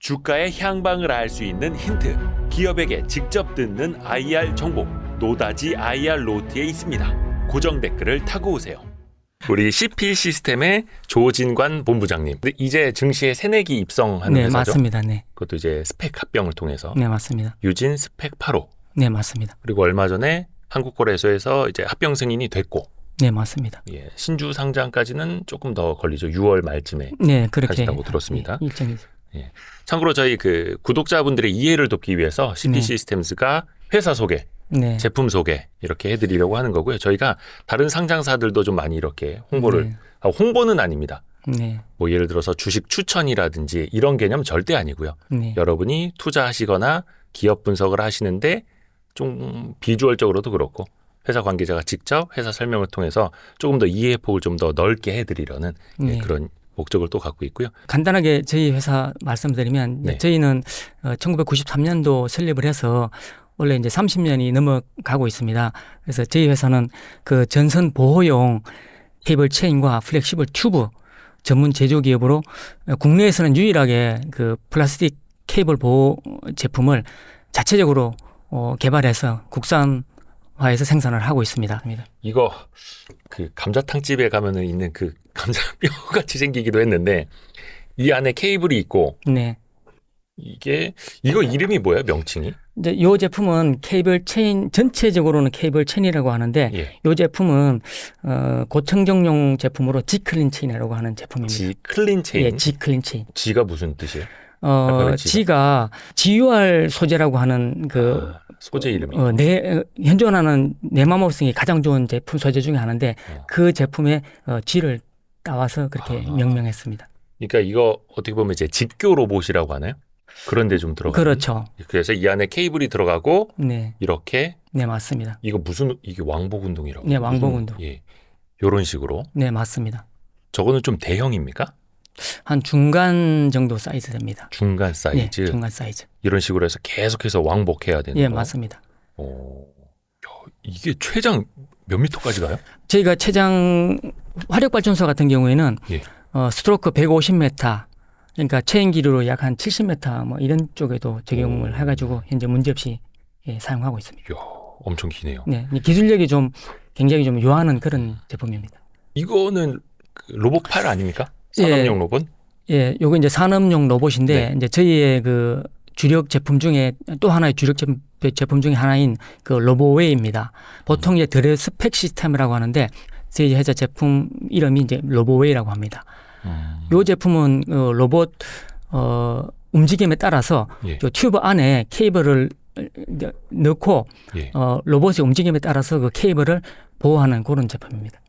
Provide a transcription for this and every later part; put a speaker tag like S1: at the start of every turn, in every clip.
S1: 주가의 향방을 알 수 있는 힌트, 기업에게 직접 듣는 IR 정보, 노다지 IR 노트에 있습니다. 고정 댓글을 타고 오세요. 우리 CP 시스템의 조진관 본부장님, 이제 증시에 새내기 입성하는
S2: 네,
S1: 회사죠?
S2: 맞습니다. 네.
S1: 그것도 이제 스펙 합병을 통해서.
S2: 네, 맞습니다.
S1: 유진 스펙 8호.
S2: 네, 맞습니다.
S1: 그리고 얼마 전에 한국거래소에서 이제 합병 승인이 됐고.
S2: 네, 맞습니다.
S1: 예, 신주 상장까지는 조금 더 걸리죠. 6월 말쯤에.
S2: 네, 그렇게
S1: 하신다고 들었습니다.
S2: 네, 일정이.
S1: 예. 참고로 저희 그 구독자분들의 이해를 돕기 위해서 CP
S2: 네.
S1: 시스템즈가 회사 소개,
S2: 네.
S1: 제품 소개 이렇게 해드리려고 하는 거고요. 저희가 다른 상장사들도 좀 많이 이렇게 홍보를,
S2: 네.
S1: 홍보는 아닙니다.
S2: 네.
S1: 뭐 예를 들어서 주식 추천이라든지 이런 개념 절대 아니고요.
S2: 네.
S1: 여러분이 투자하시거나 기업 분석을 하시는데 좀 비주얼적으로도 그렇고 회사 관계자가 직접 회사 설명을 통해서 조금 더 이해 폭을 좀 더 넓게 해드리려는
S2: 네.
S1: 그런 목적을 또 갖고 있고요.
S2: 간단하게 저희 회사 말씀드리면
S1: 네.
S2: 저희는 1993년도 설립을 해서 원래 이제 30년이 넘어가고 있습니다. 그래서 저희 회사는 그 전선 보호용 케이블 체인과 플렉시블 튜브 전문 제조 기업으로 국내에서는 유일하게 그 플라스틱 케이블 보호 제품을 자체적으로 개발해서 국산화해서 생산을 하고 있습니다.
S1: 이거 그 감자탕집에 가면은 있는 그 감자뼈 같이 생기기도 했는데 이 안에 케이블이 있고
S2: 네.
S1: 이거 이름이 뭐예요? 명칭이?
S2: 이제 이 제품은 케이블 체인, 전체적으로는 케이블 체인이라고 하는데
S1: 예.
S2: 이 제품은 고청정용 제품으로 G클린 체인이라고 하는 제품입니다.
S1: G클린 체인.
S2: 예, G클린 체인.
S1: G가 무슨 뜻이에요? 왜
S2: G가 GUR 소재라고 하는 그
S1: 소재 이름이.
S2: 현존하는 내마모성이 가장 좋은 제품 소재 중에 하나인데 그 제품의 G를 따와서 그렇게 명명했습니다.
S1: 그러니까 이거 어떻게 보면 이제 직교 로봇이라고 하나요? 그런데 좀 들어가요.
S2: 그렇죠.
S1: 그래서 이 안에 케이블이 들어가고
S2: 네,
S1: 이렇게
S2: 네 맞습니다.
S1: 이게 왕복 운동이라고.
S2: 네, 왕복 운동.
S1: 예, 이런 식으로.
S2: 네, 맞습니다.
S1: 저거는 좀 대형입니까?
S2: 한 중간 정도 사이즈 됩니다.
S1: 중간 사이즈.
S2: 네, 중간 사이즈.
S1: 이런 식으로 해서 계속해서 왕복해야 되는
S2: 예,
S1: 거.
S2: 맞습니다.
S1: 이게 최장 몇 미터까지 가요?
S2: 저희가 최장 화력발전소 같은 경우에는
S1: 예.
S2: 스트로크 150m, 그러니까 체인 길이로 약 한 70m 뭐 이런 쪽에도 적용을 해가지고 현재 문제없이 사용하고 있습니다.
S1: 이야, 엄청 기네요.
S2: 네, 기술력이 좀 굉장히 좀 요하는 그런 제품입니다.
S1: 이거는 그 로봇팔 아닙니까? 산업용 로봇?
S2: 예, 요거 이제 산업용 로봇인데
S1: 네.
S2: 이제 저희의 그 주력 제품 중에 또 하나의 주력 제품 중에 하나인 그 로보웨이입니다. 보통 이제 드레 스펙 시스템이라고 하는데 저희 회사 제품 이름이 이제 로보웨이라고 합니다. 이 제품은 로봇 움직임에 따라서
S1: 예.
S2: 요 튜브 안에 케이블을 넣고
S1: 예.
S2: 로봇의 움직임에 따라서 그 케이블을 보호하는 그런 제품입니다.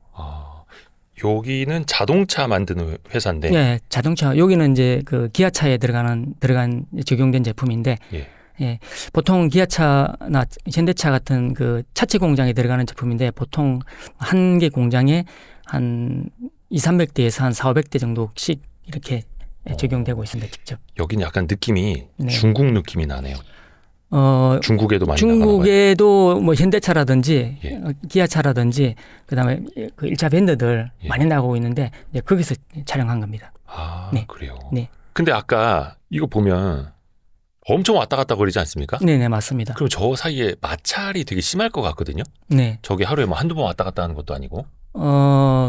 S1: 여기는 자동차 만드는 회사인데.
S2: 네, 자동차 여기는 이제 그 기아차에 들어간 적용된 제품인데,
S1: 예.
S2: 예, 보통 기아차나 현대차 같은 그 차체 공장에 들어가는 제품인데 보통 한 개 공장에 한 200~300대에서 한 400~500대 정도씩 이렇게 적용되고 있습니다. 직접.
S1: 여긴 약간 느낌이
S2: 네.
S1: 중국 느낌이 나네요. 중국에도 많이
S2: 중국에도 뭐 현대차라든지
S1: 예.
S2: 기아차라든지 그다음에 그 1차 밴드들
S1: 예.
S2: 많이 나오고 있는데 이제 거기서 촬영한 겁니다. 네.
S1: 그래요.
S2: 네.
S1: 근데 아까 이거 보면 엄청 왔다 갔다 거리지 않습니까?
S2: 네, 맞습니다.
S1: 그럼 저 사이에 마찰이 되게 심할 것 같거든요.
S2: 네.
S1: 저게 하루에 뭐 한두 번 왔다 갔다 하는 것도 아니고.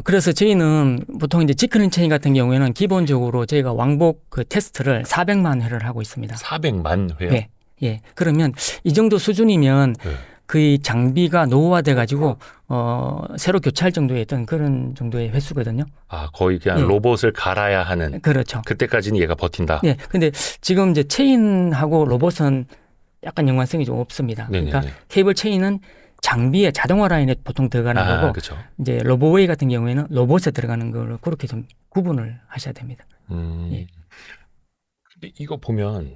S2: 그래서 저희는 보통 이제 G클린 체인 같은 경우에는 기본적으로 저희가 왕복 그 테스트를 400만 회를 하고 있습니다.
S1: 400만 회요?
S2: 네. 예. 그러면 이 정도 수준이면
S1: 네.
S2: 그 장비가 노후화돼 가지고 새로 교체할 정도의 어떤 그런 정도의 횟수거든요.
S1: 거의 그냥
S2: 예.
S1: 로봇을 갈아야 하는.
S2: 그렇죠.
S1: 그때까지는 얘가 버틴다.
S2: 네. 근데 지금 이제 체인하고 로봇은 약간 연관성이 좀 없습니다.
S1: 네네네.
S2: 그러니까 케이블 체인은 장비에 자동화 라인에 보통 들어가는 거고
S1: 그렇죠.
S2: 이제 로보웨이 같은 경우에는 로봇에 들어가는 걸 그렇게 좀 구분을 하셔야 됩니다. 예.
S1: 근데 이거 보면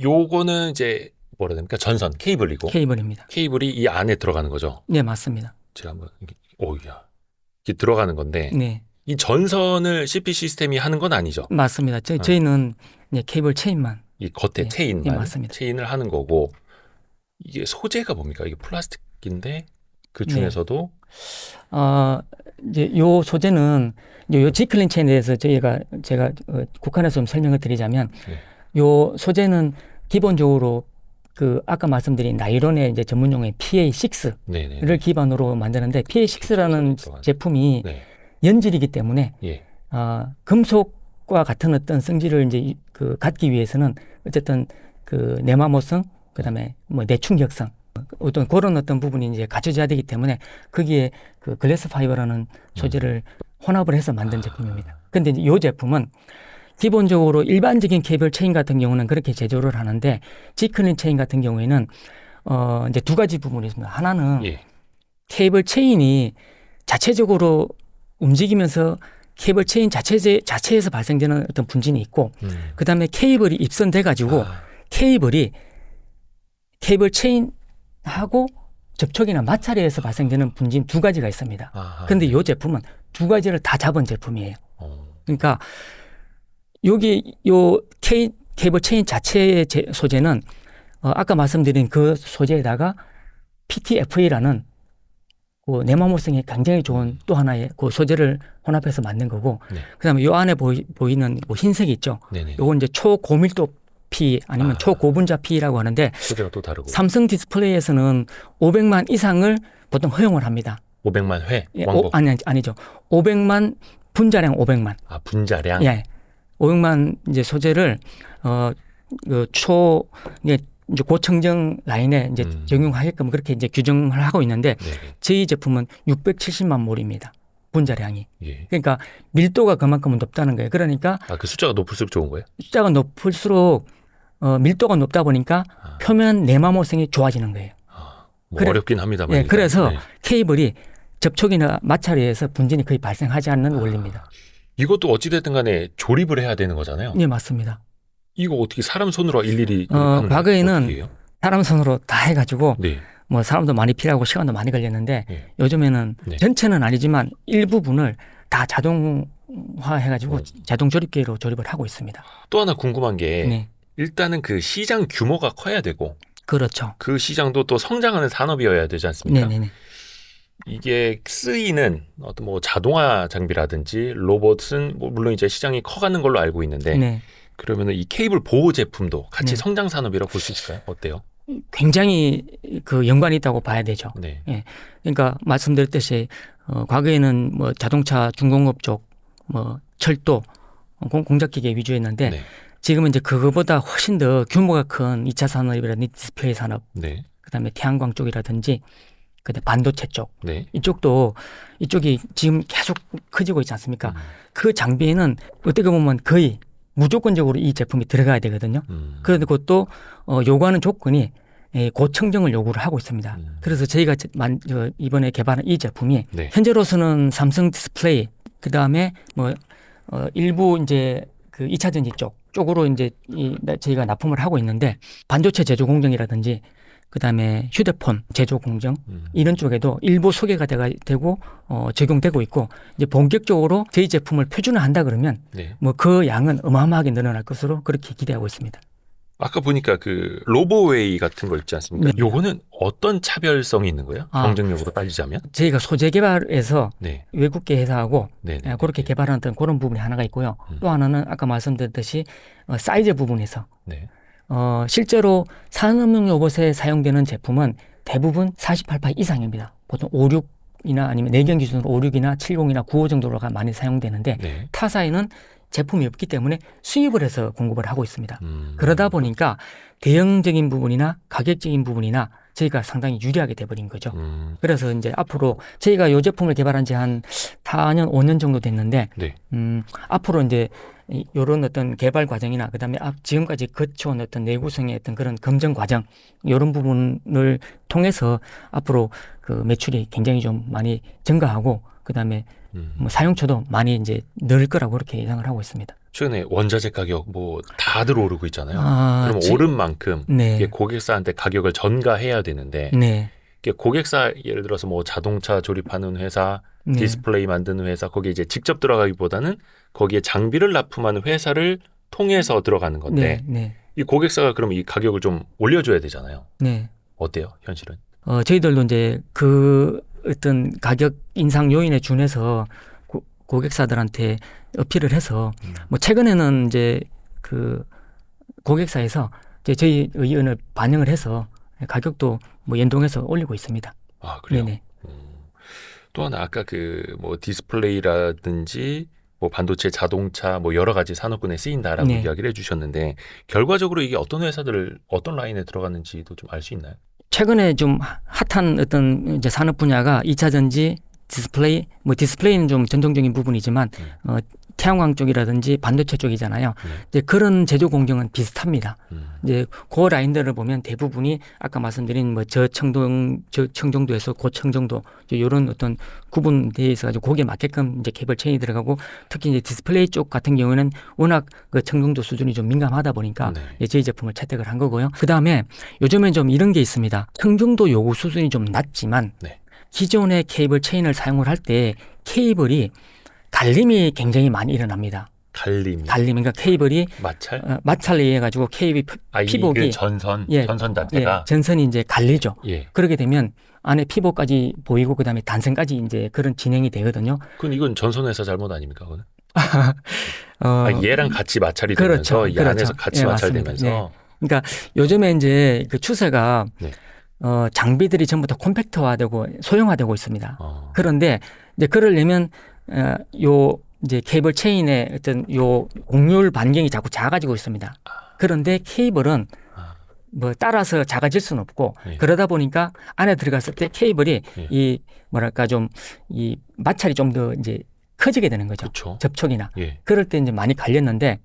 S1: 요거는 이제 뭐라 해야 됩니까? 전선 케이블이고
S2: 케이블입니다.
S1: 케이블이 이 안에 들어가는 거죠.
S2: 네, 맞습니다.
S1: 제가 한번 이게 들어가는 건데
S2: 네,
S1: 이 전선을 CP 시스템이 하는 건 아니죠.
S2: 맞습니다. 저희는 케이블 체인만.
S1: 이 겉에
S2: 네,
S1: 체인만
S2: 네, 맞습니다.
S1: 체인을 하는 거고 이게 소재가 뭡니까? 이게 플라스틱인데 그 중에서도
S2: 이제 요 소재는 요 G클린 체인에 대해서 제가 국한해서 좀 설명을 드리자면 요 소재는 기본적으로 그 아까 말씀드린 나일론의 이제 전문용어인 PA6를
S1: 네네.
S2: 기반으로 만드는데 PA6라는
S1: 그렇죠.
S2: 제품이
S1: 네.
S2: 연질이기 때문에
S1: 예.
S2: 금속과 같은 어떤 성질을 이제 그 갖기 위해서는 어쨌든 그 내마모성 그다음에 뭐 내충격성 어떤 그런 어떤 부분이 이제 갖춰져야 되기 때문에 거기에 그 글래스 파이버라는 소재를 혼합을 해서 만든 제품입니다. 근데 이제 이 제품은 기본적으로 일반적인 케이블 체인 같은 경우는 그렇게 제조를 하는데 G클린 체인 같은 경우에는 이제 두 가지 부분이 있습니다. 하나는
S1: 예.
S2: 케이블 체인이 자체적으로 움직이면서 케이블 체인 자체에서 발생되는 어떤 분진이 있고 그다음에 케이블이 입선돼 가지고 케이블 체인하고 접촉이나 마찰에서 발생되는 분진 두 가지가 있습니다. 그런데 이 제품은 두 가지를 다 잡은 제품이에요. 그러니까 여기 요 케이블 체인 자체의 소재는 아까 말씀드린 그 소재에다가 PTFA라는 그 내마모성이 굉장히 좋은 또 하나의 그 소재를 혼합해서 만든 거고,
S1: 네.
S2: 그다음에 요 안에 보이는 뭐 흰색이 있죠.
S1: 네네.
S2: 요건 이제 초고밀도 P 아니면 초고분자 P라고 하는데
S1: 소재가 또 다르고.
S2: 삼성 디스플레이에서는 500만 이상을 보통 허용을 합니다.
S1: 500만 회
S2: 예,
S1: 왕복.
S2: 아니죠. 500만 분자량 500만.
S1: 아, 분자량.
S2: 예. 500만 이제 소재를 이제 고청정 라인에 이제 적용하게끔 그렇게 이제 규정을 하고 있는데
S1: 네네.
S2: 저희 제품은 670만 몰입니다. 분자량이.
S1: 예.
S2: 그러니까 밀도가 그만큼 높다는 거예요. 그러니까
S1: 그 숫자가 높을수록 좋은 거예요?
S2: 숫자가 높을수록 밀도가 높다 보니까 표면 내마모성이 좋아지는 거예요.
S1: 뭐 어렵긴 합니다만.
S2: 예,
S1: 일단.
S2: 그래서
S1: 네.
S2: 케이블이 접촉이나 마찰에 의해서 분진이 거의 발생하지 않는 원리입니다.
S1: 이것도 어찌됐든 간에 조립을 해야 되는 거잖아요.
S2: 네, 맞습니다.
S1: 이거 어떻게 사람 손으로 일일이 조립하는
S2: 과거에는
S1: 어떻게 해요?
S2: 사람 손으로 다 해가지고
S1: 네.
S2: 뭐 사람도 많이 필요하고 시간도 많이 걸렸는데
S1: 네.
S2: 요즘에는
S1: 네.
S2: 전체는 아니지만 일부분을 다 자동화해가지고 자동 조립기로 조립을 하고 있습니다.
S1: 또 하나 궁금한 게
S2: 네,
S1: 일단은 그 시장 규모가 커야 되고
S2: 그렇죠.
S1: 그 시장도 또 성장하는 산업이어야 되지 않습니까?
S2: 네네네.
S1: 이게 쓰이는 어떤 뭐 자동화 장비라든지 로봇은 뭐 물론 이제 시장이 커가는 걸로 알고 있는데
S2: 네,
S1: 그러면은 이 케이블 보호 제품도 같이
S2: 네.
S1: 성장 산업이라고 볼 수 있을까요? 어때요?
S2: 굉장히 그 연관이 있다고 봐야 되죠.
S1: 네.
S2: 그러니까 말씀드렸듯이 과거에는 뭐 자동차 중공업 쪽, 뭐 철도, 공작기계 위주였는데
S1: 네.
S2: 지금은 이제 그거보다 훨씬 더 규모가 큰 2차 산업이라든지 디스플레이 산업,
S1: 네.
S2: 그다음에 태양광 쪽이라든지 그다음에 반도체 쪽
S1: 네.
S2: 이쪽이 지금 계속 커지고 있지 않습니까? 그 장비에는 어떻게 보면 거의 무조건적으로 이 제품이 들어가야 되거든요. 그런데 그것도 요구하는 조건이 고청정을 요구를 하고 있습니다. 그래서 저희가 이번에 개발한 이 제품이
S1: 네.
S2: 현재로서는 삼성 디스플레이 그다음에 뭐 일부 이제 그 2차 전지 쪽으로 이제 저희가 납품을 하고 있는데 반도체 제조 공정이라든지 그다음에 휴대폰 제조 공정 이런 쪽에도 일부 소개가 되고 적용되고 있고 이제 본격적으로 저희 제품을 표준화한다 그러면
S1: 네.
S2: 뭐 그 양은 어마어마하게 늘어날 것으로 그렇게 기대하고 있습니다.
S1: 아까 보니까 그 로보웨이 같은 거 있지 않습니까?
S2: 네.
S1: 요거는 어떤 차별성이 있는 거예요? 경쟁력으로 따지자면?
S2: 저희가 소재 개발에서
S1: 네.
S2: 외국계 회사하고
S1: 네. 네.
S2: 그렇게 개발한 어떤 그런 부분이 하나가 있고요. 또 하나는 아까 말씀드렸듯이 사이즈 부분에서
S1: 네.
S2: 실제로 산업용 로봇에 사용되는 제품은 대부분 48파 이상입니다. 보통 56이나 아니면 내경 기준으로 56이나 70이나 95 정도가 많이 사용되는데
S1: 네.
S2: 타사에는 제품이 없기 때문에 수입을 해서 공급을 하고 있습니다. 그러다 보니까 대형적인 부분이나 가격적인 부분이나 저희가 상당히 유리하게 돼버린 거죠. 그래서 이제 앞으로 저희가 이 제품을 개발한 지 한 4년, 5년 정도 됐는데
S1: 네.
S2: 앞으로 이제 이런 어떤 개발 과정이나 그다음에 지금까지 거쳐온 어떤 내구성의 어떤 그런 검증 과정 이런 부분을 통해서 앞으로 그 매출이 굉장히 좀 많이 증가하고 그다음에 뭐 사용처도 많이 이제 늘 거라고 그렇게 예상을 하고 있습니다.
S1: 최근에 원자재 가격 뭐 다들 오르고 있잖아요. 그럼
S2: 지-
S1: 오른 만큼
S2: 네.
S1: 이게 고객사한테 가격을 전가해야 되는데
S2: 네.
S1: 이게 고객사 예를 들어서 뭐 자동차 조립하는 회사,
S2: 네.
S1: 디스플레이 만드는 회사 거기에 이제 직접 들어가기보다는 거기에 장비를 납품하는 회사를 통해서 들어가는 건데
S2: 네. 네.
S1: 이 고객사가 그럼 이 가격을 좀 올려줘야 되잖아요.
S2: 네.
S1: 어때요, 현실은?
S2: 저희들도 이제 그 어떤 가격 인상 요인에 준해서 고객사들한테 어필을 해서 뭐 최근에는 이제 그 고객사에서 이제 저희 의견을 반영을 해서 가격도 뭐 연동해서 올리고 있습니다.
S1: 아, 그래요?
S2: 네네.
S1: 또 하나 아까 그 뭐 디스플레이라든지 뭐 반도체, 자동차 뭐 여러 가지 산업군에 쓰인다라고
S2: 네.
S1: 이야기를 해주셨는데 결과적으로 이게 어떤 회사들 어떤 라인에 들어갔는지도 좀 알 수 있나요?
S2: 최근에 좀 핫한 어떤 이제 산업 분야가 2차 전지, 디스플레이, 뭐 디스플레이는 좀 전통적인 부분이지만 태양광 쪽이라든지 반도체 쪽이잖아요. 이제 그런 제조 공정은 비슷합니다. 이제 그 라인들을 보면 대부분이 아까 말씀드린 뭐 저청정도에서 고청정도 이런 어떤 구분되어 있어가지고 거기에 맞게끔 이제 케이블 체인이 들어가고 특히 이제 디스플레이 쪽 같은 경우에는 워낙 그 청정도 수준이 좀 민감하다 보니까
S1: 네.
S2: 저희 제품을 채택을 한 거고요. 그 다음에 요즘엔 좀 이런 게 있습니다. 청정도 요구 수준이 좀 낮지만
S1: 네.
S2: 기존의 케이블 체인을 사용을 할 때 케이블이 갈림이 굉장히 많이 일어납니다.
S1: 갈림,
S2: 그러니까 케이블이
S1: 마찰,
S2: 마찰에 의해 가지고 케이블 피복이
S1: 그 전선 자체가
S2: 전선이 이제 갈리죠.
S1: 예.
S2: 그렇게 되면 안에 피복까지 보이고 그다음에 단선까지 이제 그런 진행이 되거든요.
S1: 그건 이건 전선회사 잘못 아닙니까? 그거는? 얘랑 같이 마찰이
S2: 그렇죠.
S1: 되면서 이 안에서 같이
S2: 예,
S1: 마찰되면서
S2: 맞습니다. 그러니까 요즘에 이제 그 추세가
S1: 네.
S2: 장비들이 전부 다 컴팩트화되고 소형화되고 있습니다.
S1: 그런데
S2: 그런데 이제 그러려면 요 이제 케이블 체인의 어떤 요 곡률 반경이 자꾸 작아지고 있습니다. 그런데 케이블은 뭐 따라서 작아질 수는 없고
S1: 예.
S2: 그러다 보니까 안에 들어갔을 때 케이블이
S1: 예.
S2: 이 뭐랄까 좀 이 마찰이 좀 더 이제 커지게 되는 거죠.
S1: 그쵸.
S2: 접촉이나.
S1: 예.
S2: 그럴 때 이제 많이 갈렸는데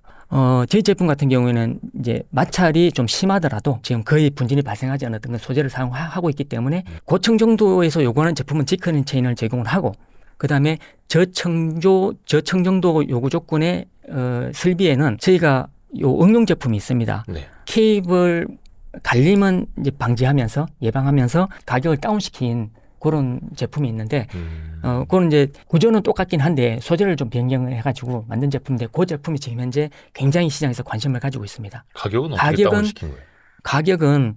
S2: 저희 제품 같은 경우에는 이제 마찰이 좀 심하더라도 지금 거의 분진이 발생하지 않았던 소재를 사용하고 있기 때문에 고청 정도에서 요구하는 제품은 지커닝 체인을 제공을 하고 그다음에 저청정도 요구 조건의 설비에는 저희가 요 응용 제품이 있습니다.
S1: 네.
S2: 케이블 갈림은 이제 방지하면서 예방하면서 가격을 다운시킨 그런 제품이 있는데 그건 이제 구조는 똑같긴 한데 소재를 좀 변경을 해가지고 만든 제품인데 그 제품이 지금 현재 굉장히 시장에서 관심을 가지고 있습니다.
S1: 가격은 어떻게 다운시킨 거예요?
S2: 가격은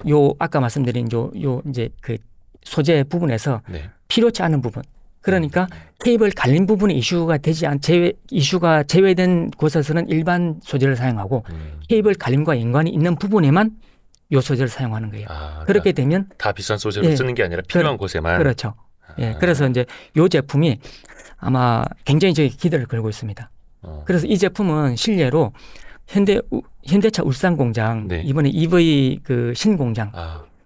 S2: 요 아까 말씀드린 요 이제 그 소재 부분에서
S1: 네.
S2: 필요치 않은 부분. 그러니까 케이블 갈림 부분이 이슈가 제외된 곳에서는 일반 소재를 사용하고 케이블 갈림과 연관이 있는 부분에만 요 소재를 사용하는 거예요. 그렇게 되면
S1: 다 비싼 소재로 쓰는 게 아니라 필요한 곳에만.
S2: 그렇죠. 예, 그래서 이제 요 제품이 아마 굉장히 저희 기대를 걸고 있습니다. 그래서 이 제품은 실례로 현대차 울산 공장
S1: 네.
S2: 이번에 EV 그 신공장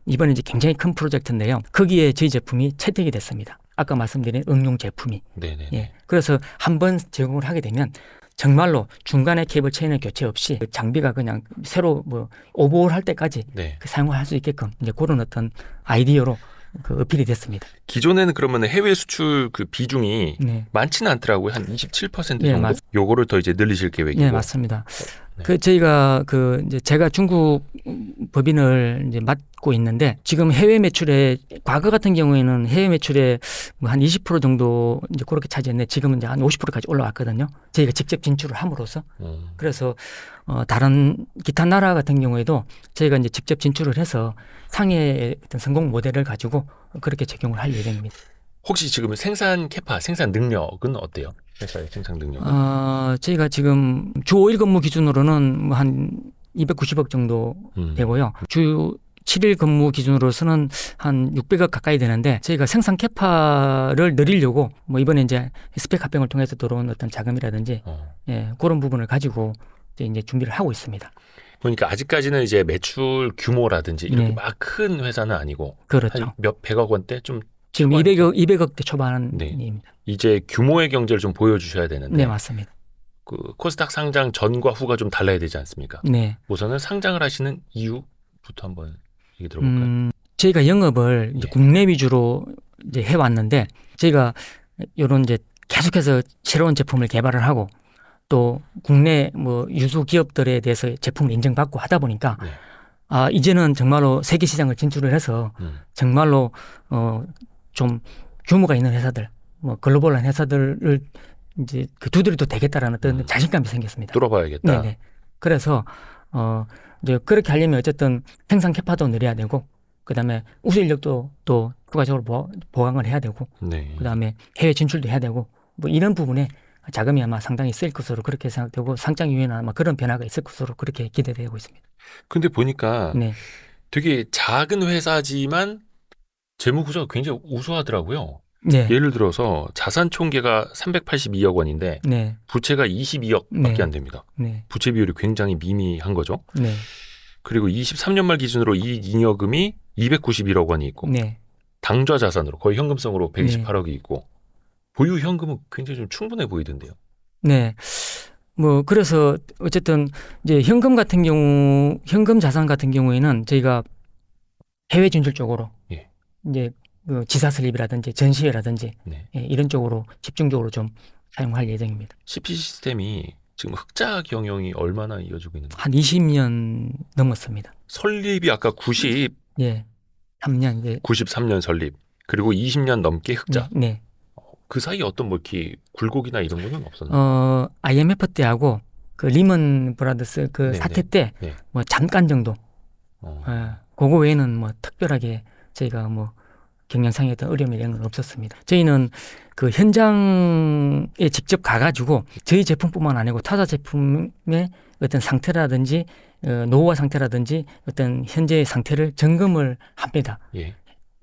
S2: 이번에 이제 굉장히 큰 프로젝트인데요. 거기에 저희 제품이 채택이 됐습니다. 아까 말씀드린 응용 제품이.
S1: 네네.
S2: 예, 그래서 한번 제공을 하게 되면 정말로 중간에 케이블 체인을 교체 없이 그 장비가 그냥 새로 뭐 오버홀 할 때까지
S1: 네.
S2: 사용할 수 있게끔 이제 그런 어떤 아이디어로 그 어필이 됐습니다.
S1: 기존에는 그러면 해외 수출 그 비중이 많지는 않더라고요. 한 27% 정도. 요거를 더 이제 늘리실 계획이고.
S2: 네, 맞습니다. 그 저희가 그 이제 제가 중국 법인을 이제 맡고 있는데 지금 해외 매출에 과거 같은 경우에는 해외 매출에 뭐 한 20% 정도 이제 그렇게 차지했는데 지금은 이제 한 50%까지 올라왔거든요. 저희가 직접 진출을 함으로써 그래서 다른 기타 나라 같은 경우에도 저희가 이제 직접 진출을 해서 상해의 어떤 성공 모델을 가지고 그렇게 적용을 할 예정입니다.
S1: 혹시 지금 생산 능력은 어때요? 회사의 생산 능력?
S2: 저희가 지금 주 5일 근무 기준으로는 뭐 한 290억 정도 되고요. 주 7일 근무 기준으로서는 한 600억 가까이 되는데 저희가 생산 캐파를 늘리려고 뭐 이번에 이제 스펙 합병을 통해서 들어온 어떤 자금이라든지 예, 그런 부분을 가지고 이제 준비를 하고 있습니다.
S1: 그러니까 아직까지는 이제 매출 규모라든지 이렇게 막 큰 회사는 아니고
S2: 그렇죠.
S1: 한 몇 백억 원대 좀
S2: 지금 200억대 초반입니다.
S1: 이제 규모의 경제를 좀 보여주셔야 되는데.
S2: 네, 맞습니다.
S1: 그 코스닥 상장 전과 후가 좀 달라야 되지 않습니까?
S2: 네.
S1: 우선은 상장을 하시는 이유부터 한번 얘기 들어볼까요?
S2: 저희가 영업을 이제 국내 위주로 이제 해왔는데 저희가 이런 이제 계속해서 새로운 제품을 개발을 하고 또 국내 뭐 유수 기업들에 대해서 제품을 인정받고 하다 보니까 이제는 정말로 세계 시장을 진출을 해서 정말로 좀 규모가 있는 회사들, 뭐 글로벌한 회사들을 이제 그 두드려도 되겠다라는 어떤 자신감이 생겼습니다.
S1: 뚫어봐야겠다.
S2: 네네. 그래서 이제 그렇게 하려면 어쨌든 생산 캐파도 늘려야 되고 그다음에 우수 인력도 또 추가적으로 보강을 해야 되고,
S1: 네.
S2: 그다음에 해외 진출도 해야 되고, 뭐 이런 부분에 자금이 아마 상당히 쓸 것으로 그렇게 생각되고, 상장 이후에는 아마 그런 변화가 있을 것으로 그렇게 기대되고 있습니다.
S1: 근데 보니까
S2: 네,
S1: 되게 작은 회사지만 재무 구조가 굉장히 우수하더라고요.
S2: 네,
S1: 예를 들어서 자산 총계가 382억 원인데
S2: 네,
S1: 부채가 22억밖에
S2: 네.
S1: 안 됩니다.
S2: 네,
S1: 부채 비율이 굉장히 미미한 거죠.
S2: 네,
S1: 그리고 23년 말 기준으로 이익 잉여금이 291억 원이 있고
S2: 네,
S1: 당좌 자산으로 거의 현금성으로
S2: 네.
S1: 128억이 있고 보유 현금은 굉장히 좀 충분해 보이던데요.
S2: 네. 뭐 그래서 어쨌든 이제 현금 같은 경우, 현금 자산 같은 경우에는 저희가 해외 진출 쪽으로
S1: 예.
S2: 이제 그 지사 설립이라든지 전시회라든지
S1: 네.
S2: 예, 이런 쪽으로 집중적으로 좀 사용할 예정입니다.
S1: CP 시스템이 지금 흑자 경영이 얼마나 이어지고 있는지.
S2: 한 20년 넘었습니다.
S1: 설립이 아까 90,
S2: 예. 3년 이제
S1: 93년 설립. 그리고 20년 넘게 흑자.
S2: 네.
S1: 그 사이에 어떤 뭐 이렇게 굴곡이나 이런 거는 없었나요?
S2: IMF 때하고 그 리먼 브라더스 그
S1: 네네.
S2: 사태 때
S1: 네.
S2: 뭐 잠깐 정도
S1: 어.
S2: 그거 외에는 뭐 특별하게 저희가 뭐 경영상의 어떤 어려움이 이런 건 없었습니다. 저희는 그 현장에 직접 가가지고 저희 제품뿐만 아니고 타사 제품의 어떤 상태라든지 노후화 상태라든지 어떤 현재의 상태를 점검을 합니다.
S1: 예.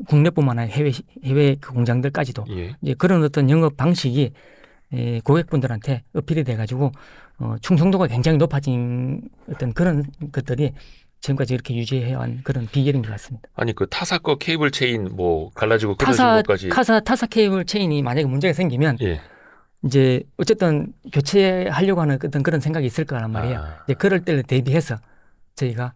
S2: 국내뿐만 아니라 해외 그 공장들까지도
S1: 예.
S2: 이제 그런 어떤 영업 방식이 고객분들한테 어필이 돼가지고 충성도가 굉장히 높아진 어떤 그런 것들이 지금까지 이렇게 유지해온 그런 비결인 것 같습니다.
S1: 아니 그 타사 거 케이블 체인 뭐 갈라지고 끊어진 것까지.
S2: 타사 케이블 체인이 만약에 문제가 생기면
S1: 예.
S2: 이제 어쨌든 교체하려고 하는 어떤 그런 생각이 있을 거란 말이에요.
S1: 아.
S2: 이제 그럴 때를 대비해서 저희가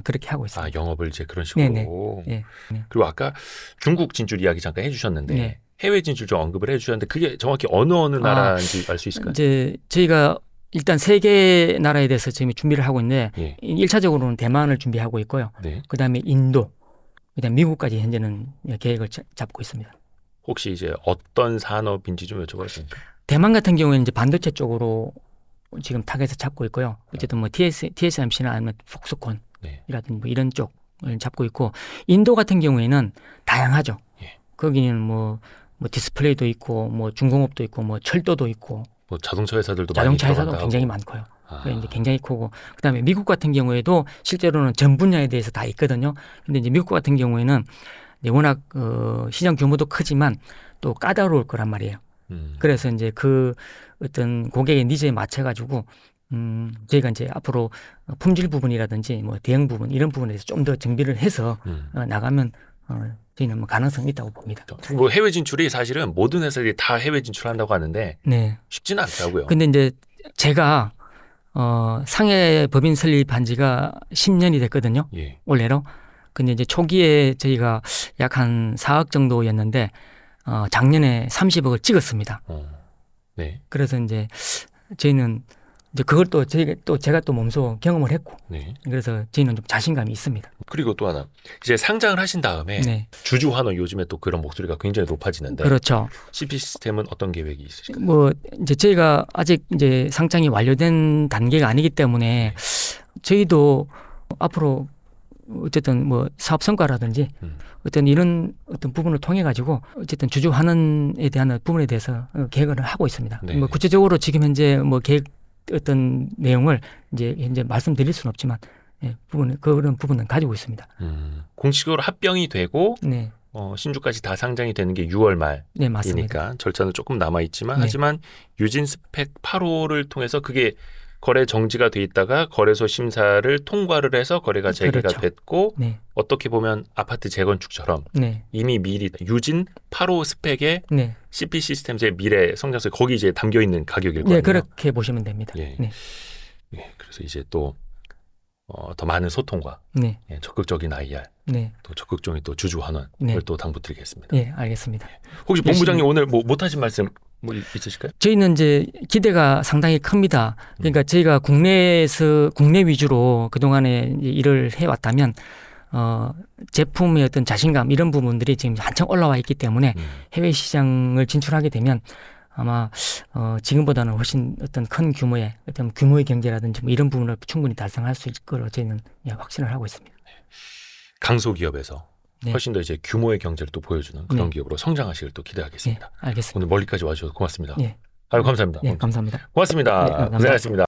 S2: 그렇게 하고 있습니다.
S1: 영업을 이제 그런 식으로.
S2: 네네. 네.
S1: 그리고 아까 중국 진출 이야기 잠깐 해주셨는데
S2: 네.
S1: 해외 진출 좀 언급을 해주셨는데 그게 정확히 어느 나라인지 알 수 있을까요?
S2: 이제 저희가 일단 세 개 나라에 대해서 지금 준비를 하고 있는데
S1: 예.
S2: 1차적으로는 대만을 준비하고 있고요.
S1: 네.
S2: 그다음에 인도, 그다음에 미국까지 현재는 계획을 잡고 있습니다.
S1: 혹시 이제 어떤 산업인지 좀 여쭤봐도 됩니까?
S2: 대만 같은 경우에는 이제 반도체 쪽으로 지금 타겟을 잡고 있고요. 어쨌든 뭐 TSMC나 아니면 폭스콘이라든지
S1: 네.
S2: 뭐 이런 쪽을 잡고 있고, 인도 같은 경우에는 다양하죠.
S1: 예.
S2: 거기는 뭐 디스플레이도 있고, 뭐 중공업도 있고, 뭐 철도도 있고,
S1: 뭐 자동차 회사들도
S2: 자동차
S1: 많이
S2: 회사도
S1: 들어간다
S2: 굉장히
S1: 하고.
S2: 많고요.
S1: 아.
S2: 이제 굉장히 크고, 그다음에 미국 같은 경우에도 실제로는 전 분야에 대해서 다 있거든요. 근데 이제 미국 같은 경우에는 워낙 시장 규모도 크지만 또 까다로울 거란 말이에요. 그래서 이제 그 어떤 고객의 니즈에 맞춰가지고 저희가 이제 앞으로 품질 부분이라든지 뭐 대응 부분 이런 부분에 대해서 좀 더 정비를 해서 나가면 저희는 뭐 가능성이 있다고 봅니다.
S1: 뭐 해외 진출이 사실은 모든 회사들이 다 해외 진출한다고 하는데
S2: 네.
S1: 쉽지는 않더라고요.
S2: 근데 이제 제가 상해 법인 설립한 지가 10년이 됐거든요.
S1: 예.
S2: 올해로. 근데 이제 초기에 저희가 약 한 4억 정도였는데 작년에 30억을 찍었습니다.
S1: 네.
S2: 그래서 이제 저희는 이제 그걸 또 제가 또 몸소 경험을 했고,
S1: 네.
S2: 그래서 저희는 좀 자신감이 있습니다.
S1: 그리고 또 하나 이제 상장을 하신 다음에
S2: 네,
S1: 주주 환원 요즘에 또 그런 목소리가 굉장히 높아지는데
S2: 그렇죠.
S1: CP 시스템은 어떤 계획이 있으실까요?
S2: 뭐 이제 저희가 아직 이제 상장이 완료된 단계가 아니기 때문에 저희도 앞으로 어쨌든 뭐 사업 성과라든지 어떤 이런 어떤 부분을 통해 가지고 어쨌든 주주 환원에 대한 부분에 대해서 계획을 하고 있습니다.
S1: 네.
S2: 뭐 구체적으로 지금 현재 뭐 계획 어떤 내용을 이제 현재 말씀드릴 수는 없지만 그런 부분은 가지고 있습니다.
S1: 공식적으로 합병이 되고
S2: 네,
S1: 신주까지 다 상장이 되는 게 6월 말이니까
S2: 네 맞습니다.
S1: 절차는 조금 남아 있지만
S2: 네.
S1: 하지만 유진 스펙 8호를 통해서 그게 거래 정지가 돼 있다가 거래소 심사를 통과를 해서 거래가 재개가
S2: 그렇죠.
S1: 됐고
S2: 네,
S1: 어떻게 보면 아파트 재건축처럼
S2: 네,
S1: 이미 미리 유진 8호 스펙의
S2: 네,
S1: CP 시스템즈의 미래 성장세 거기 이제 담겨 있는 가격일 거예요.
S2: 네 그렇게 보시면 됩니다.
S1: 예.
S2: 네,
S1: 예, 그래서 이제 또 더 많은 소통과
S2: 네,
S1: 적극적인 IR,
S2: 네,
S1: 또 적극적인 또 주주 환원을
S2: 네.
S1: 또 당부드리겠습니다.
S2: 네 알겠습니다.
S1: 혹시 본부장님 오늘 뭐 못하신 말씀 뭐 있으실까요?
S2: 저희는 이제 기대가 상당히 큽니다. 그러니까 저희가 국내 위주로 그동안에 이제 일을 해왔다면 제품의 어떤 자신감 이런 부분들이 지금 한창 올라와 있기 때문에 해외 시장을 진출하게 되면 아마 지금보다는 훨씬 어떤 큰 규모의 어떤 규모의 경제라든지 뭐 이런 부분을 충분히 달성할 수 있을 거로 저희는 확신을 하고 있습니다.
S1: 강소기업에서
S2: 네.
S1: 훨씬 더 이제 규모의 경제를 또 보여주는 그런
S2: 네.
S1: 기업으로 성장하시길 또
S2: 네,
S1: 기대하겠습니다.
S2: 알겠습니다.
S1: 오늘 멀리까지 와주셔서 고맙습니다.
S2: 네.
S1: 아유, 감사합니다.
S2: 네, 감사합니다.
S1: 고맙습니다.
S2: 네, 감사합니다.
S1: 고생하셨습니다.